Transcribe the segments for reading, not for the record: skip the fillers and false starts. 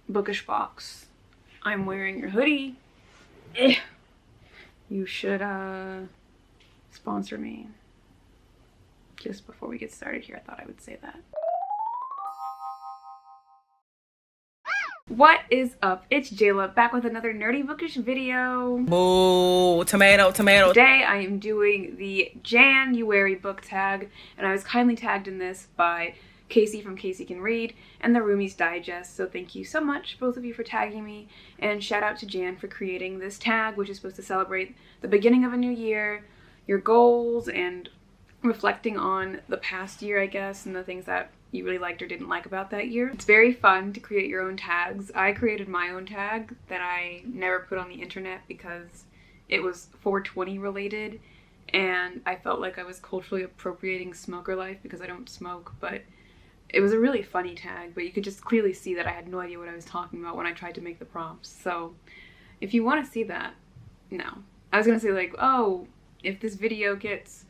Bookish box. I'm wearing your hoodie. You should sponsor me. Just before we get started here, I thought I would say that. What is up? It's Jayla back with another nerdy bookish video. Boo, tomato, tomato. Today I am doing the January book tag, and I was kindly tagged in this by Casey from Casey Can Read and the Roomies Digest, so thank you so much, both of you, for tagging me, and shout out to Jan for creating this tag, which is supposed to celebrate the beginning of a new year, your goals, and reflecting on the past year, I guess, and the things that you really liked or didn't like about that year. It's very fun to create your own tags. I created my own tag that I never put on the internet because it was 420 related, and I felt like I was culturally appropriating smoker life because I don't smoke, but it was a really funny tag, but you could just clearly see that I had no idea what I was talking about when I tried to make the prompts. So if you want to see that, no. I was gonna say, like, oh, if this video gets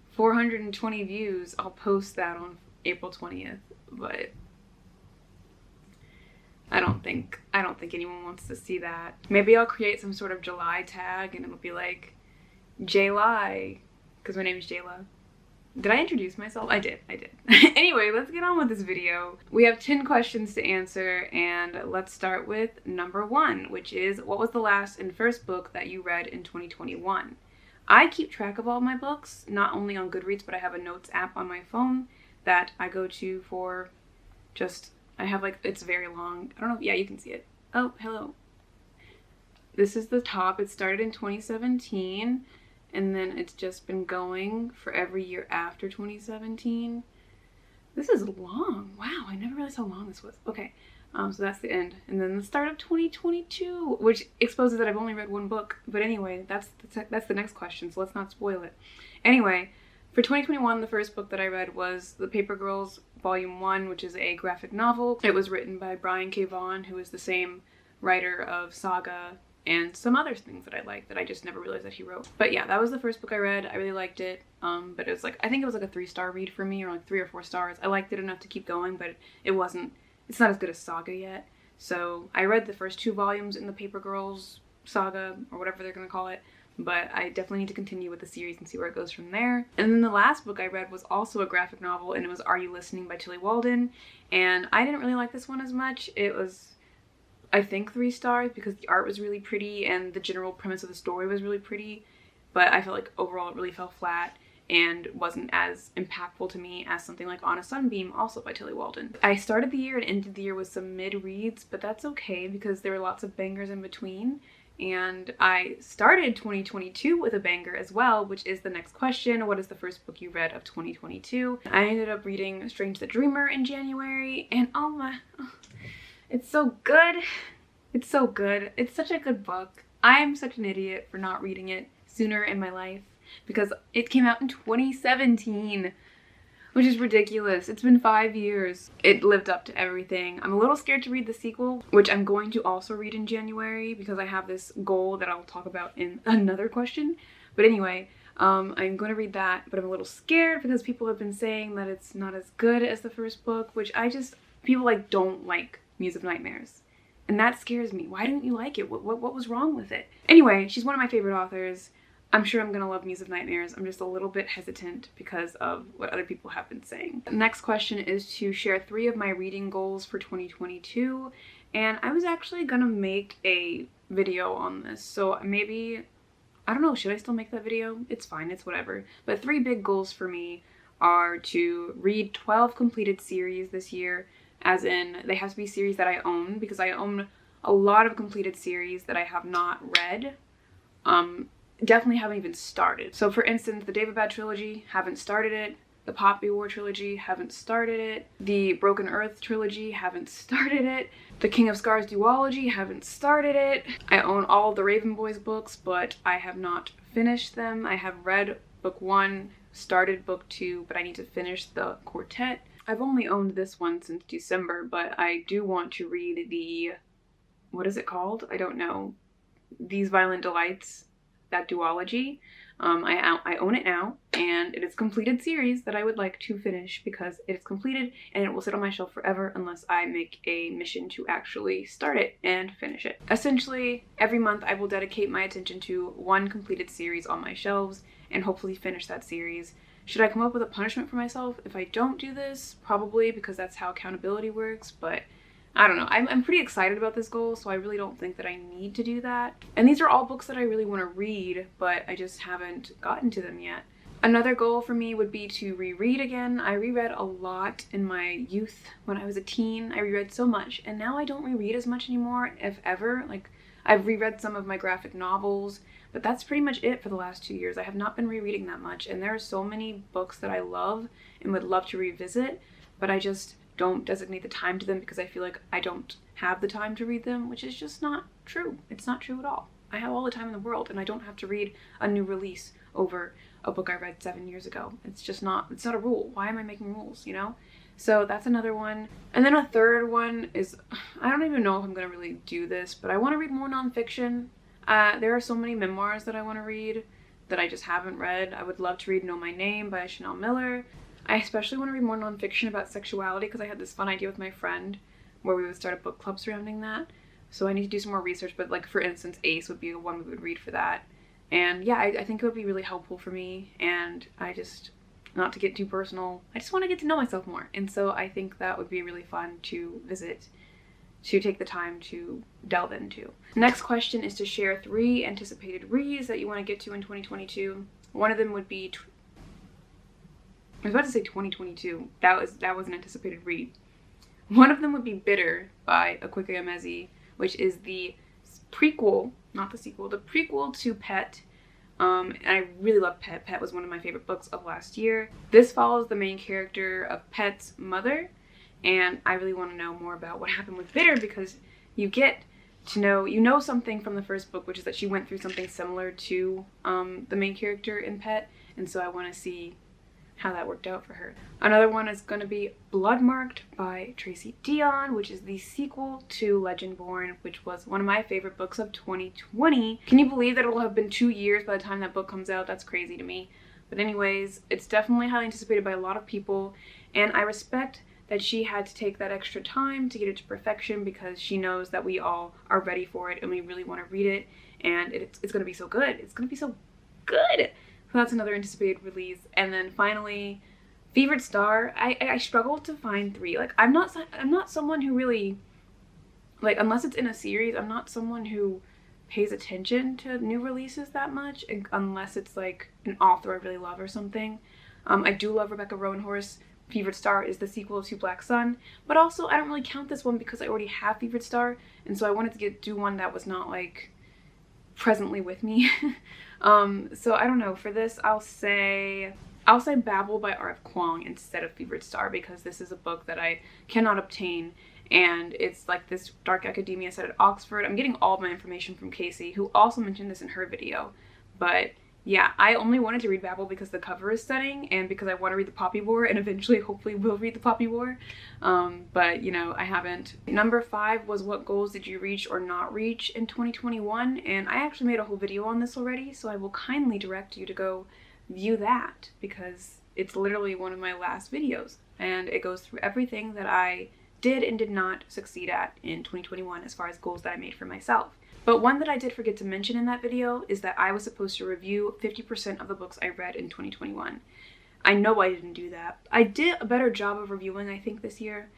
420 views, I'll post that on April 20th, but I don't think anyone wants to see that. Maybe I'll create some sort of July tag and it'll be like Jayla, because my name is Jayla. Did I introduce myself? I did. Anyway, let's get on with this video. We have 10 questions to answer, and let's start with number 1, which is, what was the last and first book that you read in 2021? I keep track of all my books, not only on Goodreads, but I have a notes app on my phone that I go to for I have, like, it's very long. I don't know, yeah, you can see it. Oh, hello. This is the top. It started in 2017, and then it's just been going for every year after 2017. This is long. Wow, I never realized how long this was. Okay, so that's the end. And then the start of 2022, which exposes that I've only read one book. But anyway, that's the next question, so let's not spoil it. Anyway, for 2021, the first book that I read was The Paper Girls Volume 1, which is a graphic novel. It was written by Brian K. Vaughan, who is the same writer of Saga and some other things that I like that I just never realized that he wrote. But yeah, that was the first book I read. I really liked it, but it was like, I think it was like a 3-star read for me, or like 3 or 4 stars. I liked it enough to keep going, but it's not as good as Saga yet. So I read the first 2 volumes in the Paper Girls Saga, or whatever they're gonna call it, but I definitely need to continue with the series and see where it goes from there. And then the last book I read was also a graphic novel, and it was Are You Listening by Tilly Walden, and I didn't really like this one as much. It was, I think, 3 stars because the art was really pretty and the general premise of the story was really pretty, but I felt like overall it really fell flat and wasn't as impactful to me as something like On a Sunbeam, also by Tilly Walden. I started the year and ended the year with some mid-reads, but that's okay because there were lots of bangers in between. And I started 2022 with a banger as well, which is the next question. What is the first book you read of 2022? I ended up reading Strange the Dreamer in January, and oh, it's so good. It's so good. It's such a good book. I'm such an idiot for not reading it sooner in my life because it came out in 2017, which is ridiculous. It's been 5 years. It lived up to everything. I'm a little scared to read the sequel, which I'm going to also read in January because I have this goal that I'll talk about in another question. But anyway, I'm going to read that, but I'm a little scared because people have been saying that it's not as good as the first book, which people like don't like Muse of Nightmares. And that scares me. Why don't you like it? What was wrong with it? Anyway, she's one of my favorite authors. I'm sure I'm gonna love Muse of Nightmares. I'm just a little bit hesitant because of what other people have been saying. The next question is to share 3 of my reading goals for 2022. And I was actually gonna make a video on this. So maybe, I don't know, should I still make that video? It's fine, it's whatever. But 3 big goals for me are to read 12 completed series this year, as in they have to be series that I own, because I own a lot of completed series that I have not read. Definitely haven't even started. So for instance, the David Bad trilogy, haven't started it. The Poppy War trilogy, haven't started it. The Broken Earth trilogy, haven't started it. The King of Scars duology, haven't started it. I own all of the Raven Boys books, but I have not finished them. I have read book 1, started book 2, but I need to finish the quartet. I've only owned this one since December, but I do want to read the, what is it called? I don't know. These Violent Delights, that duology. I own it now, and it is a completed series that I would like to finish because it is completed and it will sit on my shelf forever unless I make a mission to actually start it and finish it. Essentially, every month I will dedicate my attention to one completed series on my shelves and hopefully finish that series. Should I come up with a punishment for myself if I don't do this? Probably, because that's how accountability works, but I don't know. I'm pretty excited about this goal, so I really don't think that I need to do that. And these are all books that I really want to read, but I just haven't gotten to them yet. Another goal for me would be to reread again. I reread a lot in my youth when I was a teen. I reread so much, and now I don't reread as much anymore, if ever. Like, I've reread some of my graphic novels, but that's pretty much it for the last 2 years. I have not been rereading that much, and there are so many books that I love and would love to revisit, but I just don't designate the time to them because I feel like I don't have the time to read them, which is just not true. It's not true at all. I have all the time in the world, and I don't have to read a new release over a book I read 7 years ago. It's just not, it's not a rule. Why am I making rules, you know? So that's another one. And then a third one is, I don't even know if I'm gonna really do this, but I want to read more nonfiction. There are so many memoirs that I want to read that I just haven't read. I would love to read Know My Name by Chanel Miller. I especially want to read more nonfiction about sexuality because I had this fun idea with my friend where we would start a book club surrounding that. So I need to do some more research, but like for instance, Ace would be the one we would read for that. And yeah, I think it would be really helpful for me, and I just, not to get too personal, I just want to get to know myself more. And so I think that would be really fun to visit, to take the time to delve into. Next question is to share 3 anticipated reads that you want to get to in 2022. One of them would be I was about to say 2022. That was an anticipated read. One of them would be Bitter by Akiko Yamezi, which is the prequel, not the sequel, the prequel to Pet. And I really love Pet. Pet was one of my favorite books of last year. This follows the main character of Pet's mother, and I really want to know more about what happened with Bitter because you get to know, you know something from the first book, which is that she went through something similar to the main character in Pet, and so I want to see how that worked out for her. Another one is going to be Bloodmarked by Tracy Deonn, which is the sequel to Legendborn, which was one of my favorite books of 2020. Can you believe that it will have been 2 years by the time that book comes out? That's crazy to me. But anyways, it's definitely highly anticipated by a lot of people, and I respect that she had to take that extra time to get it to perfection because she knows that we all are ready for it and we really want to read it, and it's going to be so good. It's going to be so good. So that's another anticipated release. And then finally, Fevered Star. I struggled to find 3. Like, I'm not someone who really, like, unless it's in a series, I'm not someone who pays attention to new releases that much, unless it's like an author I really love or something. I do love Rebecca Roanhorse. Fevered Star is the sequel to Black Sun, but also I don't really count this one because I already have Fevered Star, and so I wanted to do one that was not like presently with me. So I don't know, for this I'll say Babel by R.F. Kuang instead of Fevered Star because this is a book that I cannot obtain, and it's like this dark academia set at Oxford. I'm getting all of my information from Casey, who also mentioned this in her video, but yeah, I only wanted to read Babel because the cover is stunning and because I want to read The Poppy War and eventually hopefully will read The Poppy War. But you know, I haven't. Number 5 was what goals did you reach or not reach in 2021, and I actually made a whole video on this already, so I will kindly direct you to go view that because it's literally one of my last videos and it goes through everything that I did and did not succeed at in 2021 as far as goals that I made for myself. But one that I did forget to mention in that video is that I was supposed to review 50% of the books I read in 2021. I know I didn't do that. I did a better job of reviewing, I think, this year,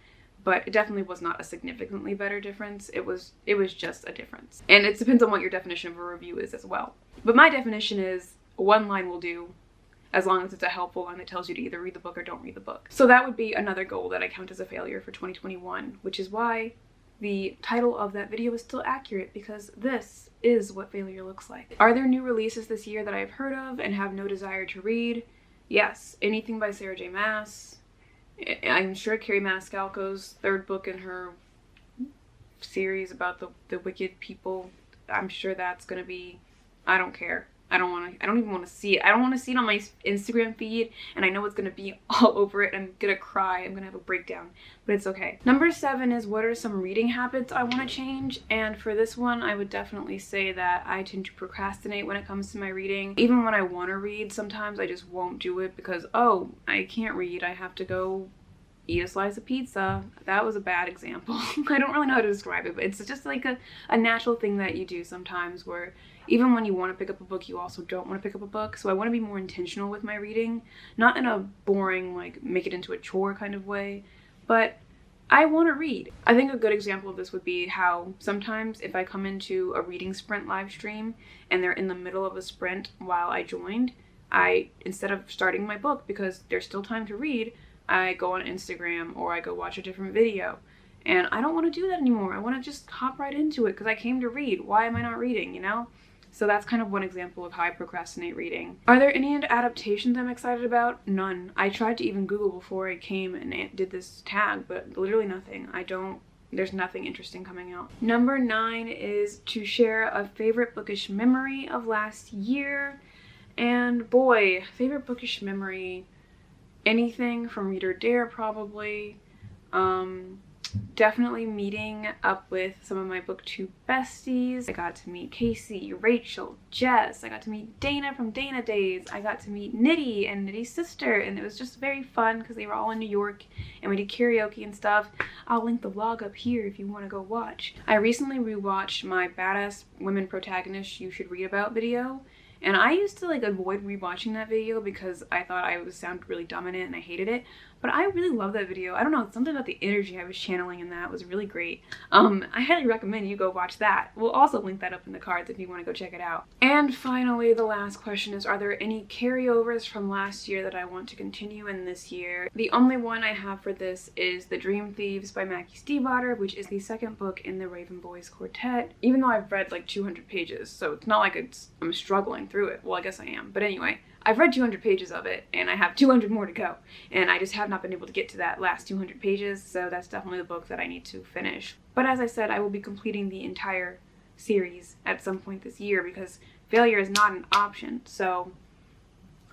but it definitely was not a significantly better difference. It was just a difference. And it depends on what your definition of a review is as well. But my definition is one line will do, as long as it's a helpful line that tells you to either read the book or don't read the book. So that would be another goal that I count as a failure for 2021, which is why the title of that video is still accurate, because this is what failure looks like. Are there new releases this year that I've heard of and have no desire to read? Yes, anything by Sarah J. Maas. I'm sure Carrie Maniscalco's 3rd book in her series about the wicked people, I'm sure that's gonna be, I don't care. I don't even want to see it. I don't want to see it on my Instagram feed, and I know it's going to be all over it. I'm going to cry. I'm going to have a breakdown, but it's okay. Number 7 is what are some reading habits I want to change? And for this one, I would definitely say that I tend to procrastinate when it comes to my reading. Even when I want to read, sometimes I just won't do it because, oh, I can't read. I have to go eat a slice of pizza. That was a bad example. I don't really know how to describe it, but it's just like a natural thing that you do sometimes where even when you want to pick up a book, you also don't want to pick up a book. So I want to be more intentional with my reading, not in a boring, like, make it into a chore kind of way, but I want to read. I think a good example of this would be how sometimes if I come into a reading sprint live stream and they're in the middle of a sprint while I joined, instead of starting my book because there's still time to read, I go on Instagram or I go watch a different video. And I don't want to do that anymore. I want to just hop right into it because I came to read. Why am I not reading, you know? So that's kind of one example of how I procrastinate reading. Are there any adaptations I'm excited about? None. I tried to even Google before I came and did this tag, but literally nothing. There's nothing interesting coming out. Number 9 is to share a favorite bookish memory of last year. And boy, favorite bookish memory, anything from Read or Dare probably. Definitely meeting up with some of my booktube besties. I got to meet Casey, Rachel, Jess. I got to meet Dana from Dana Days. I got to meet Nitty and Nitty's sister, and it was just very fun because they were all in New York and we did karaoke and stuff. I'll link the vlog up here if you want to go watch. I recently rewatched my Badass Women Protagonists You Should Read About video. And I used to like avoid rewatching that video because I thought I would sound really dumb in it and I hated it. But I really love that video. I don't know, something about the energy I was channeling in that was really great. I highly recommend you go watch that. We'll also link that up in the cards if you want to go check it out. And finally, the last question is, are there any carryovers from last year that I want to continue in this year? The only one I have for this is The Dream Thieves by Mackie Stiefvater, which is the second book in the Raven Boys Quartet. Even though I've read like 200 pages, so it's not like I'm struggling through it. Well, I guess I am. But anyway, I've read 200 pages of it, and I have 200 more to go, and I just have not been able to get to that last 200 pages, so that's definitely the book that I need to finish. But as I said, I will be completing the entire series at some point this year because failure is not an option, so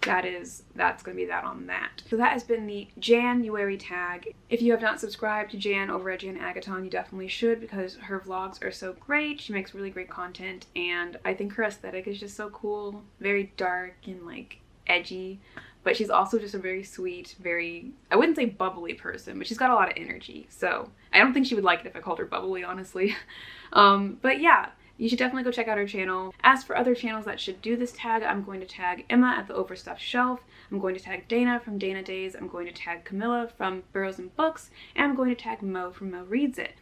that's going to be that on that. So that has been the JAN-uary tag. If you have not subscribed to Jan over at Jan Agaton, you definitely should because her vlogs are so great. She makes really great content, and I think her aesthetic is just so cool. Very dark and like edgy, but she's also just a very sweet, I wouldn't say bubbly person, but she's got a lot of energy. So I don't think she would like it if I called her bubbly, honestly. But yeah. You should definitely go check out her channel. As for other channels that should do this tag, I'm going to tag Emma at the Overstuffed Shelf. I'm going to tag Dana from Dana Days. I'm going to tag Camilla from Burrows and Books. And I'm going to tag Mo from Mo Reads It.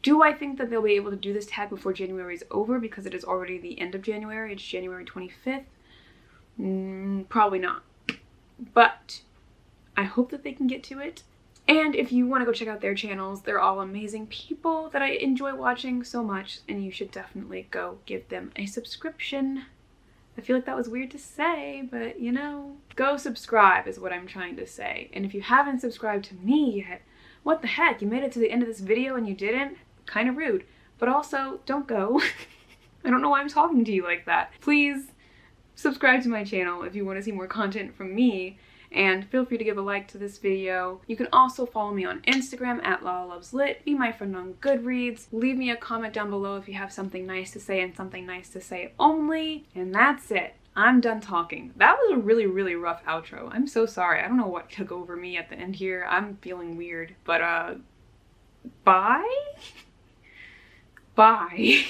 Do I think that they'll be able to do this tag before January is over because it is already the end of January? It's January 25th? Probably not. But I hope that they can get to it. And if you want to go check out their channels, they're all amazing people that I enjoy watching so much, and you should definitely go give them a subscription. I feel like that was weird to say, but you know, go subscribe is what I'm trying to say. And if you haven't subscribed to me yet, what the heck? You made it to the end of this video and you didn't? Kind of rude. But also, don't go. I don't know why I'm talking to you like that. Please subscribe to my channel if you want to see more content from me. And feel free to give a like to this video. You can also follow me on Instagram at LalaLovesLit. Be my friend on Goodreads. Leave me a comment down below if you have something nice to say and something nice to say only. And that's it. I'm done talking. That was a really, really rough outro. I'm so sorry. I don't know what took over me at the end here. I'm feeling weird. But, bye? Bye.